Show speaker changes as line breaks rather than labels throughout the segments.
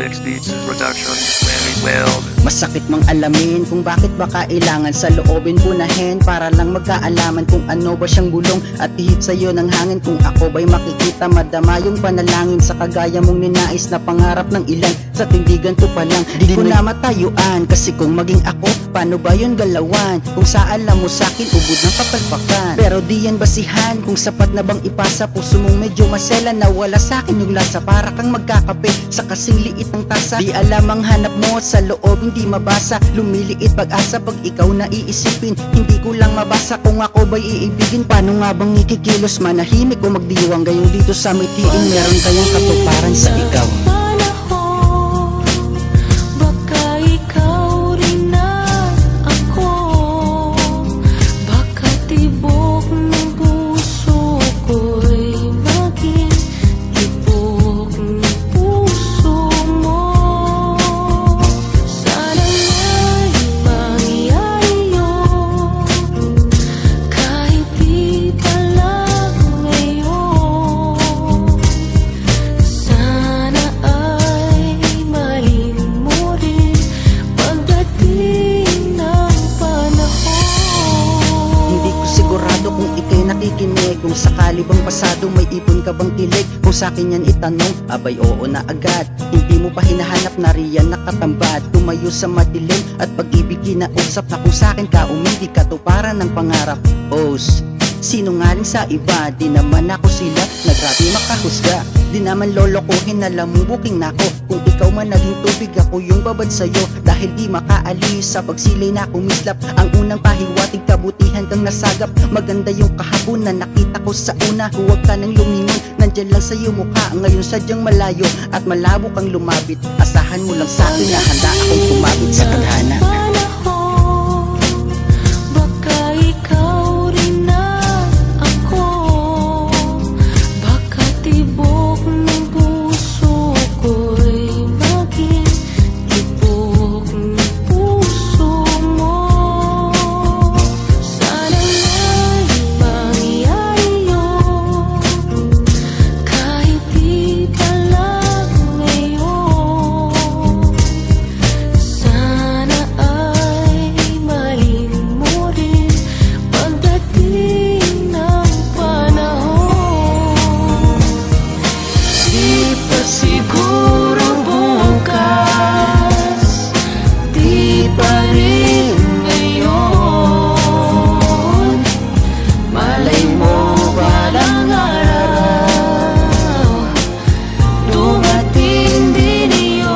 Mix Beats Production. Very well.
Masakit mang alamin kung bakit ba kailangan sa loobin punahin para lang magkaalaman kung ano ba siyang bulong at ihip sa'yo ng hangin. Kung ako ba'y makikita madama yung panalangin sa kagaya mong ninais na pangarap ng ilan. Sa tindigan ko pa lang di ko na matayuan, kasi kung maging ako paano ba yun galawan? Kung sa alam mo sa'kin ubod ng kapalpakan, pero di yan basihan kung sapat na bang ipasa. Puso mong medyo masela na wala sa'kin yung lasa, para kang magkakape sa kasing liit ng tasa. Di alam ang hanap mo sa loob, hindi mabasa. Lumiliit pag-asa pag ikaw na iisipin. Hindi ko lang mabasa kung ako ba'y iibigin. Paano nga bang ikikilos, manahimik o magdiwang gayong dito sa mitiin? Meron kayang katuparan sa ikaw. Kung sakali bang pasado, may ipon ka bang kilig? Kung sa'kin yan itanong, abay oo na agad. Hindi mo pa hinahanap na riyan nakatambad, tumayo sa madilim at pag-ibig kinausap na kung sa'kin ka umindi katuparan ng pangarap. Boss, sinungaling sa iba, di naman ako sila, nagrabe makahusga. Di naman lolokohin na lamubuking nako. Kung ikaw man naging tubig, ako yung babad sa'yo. Dahil di makaalis sa pagsilay na kumislap. Ang unang pahiwatig, kabutihan kang nasagap. Maganda yung kahapon na nakita ko sa una. Huwag ka nang lumingon, nandyan lang sa'yo mukha. Ngayon sadyang malayo at malabo kang lumapit. Asahan mo lang sa'kin na handa akong kumapit sa tadhana.
Siguro bukas, di pa rin ngayon. Malay mo balang araw, dumating din iyon.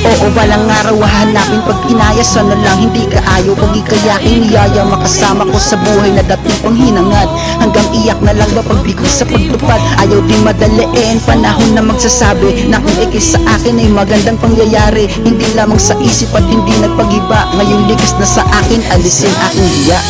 Oo, balang araw hahanapin pag inayas. Sana lang hindi ka ayaw pag ikayaking niyaya. Makasama ko sa buhay na dating pang hinangad. Hanggang iyak na lang ba pagbigay sa pagtupad. Ayaw din madaliin, panahon na magsasabi na kung ikis sa akin ay magandang pangyayari. Hindi lamang sa isip at hindi nagpagiba. Ngayong likas na sa akin, alisin aking hiya.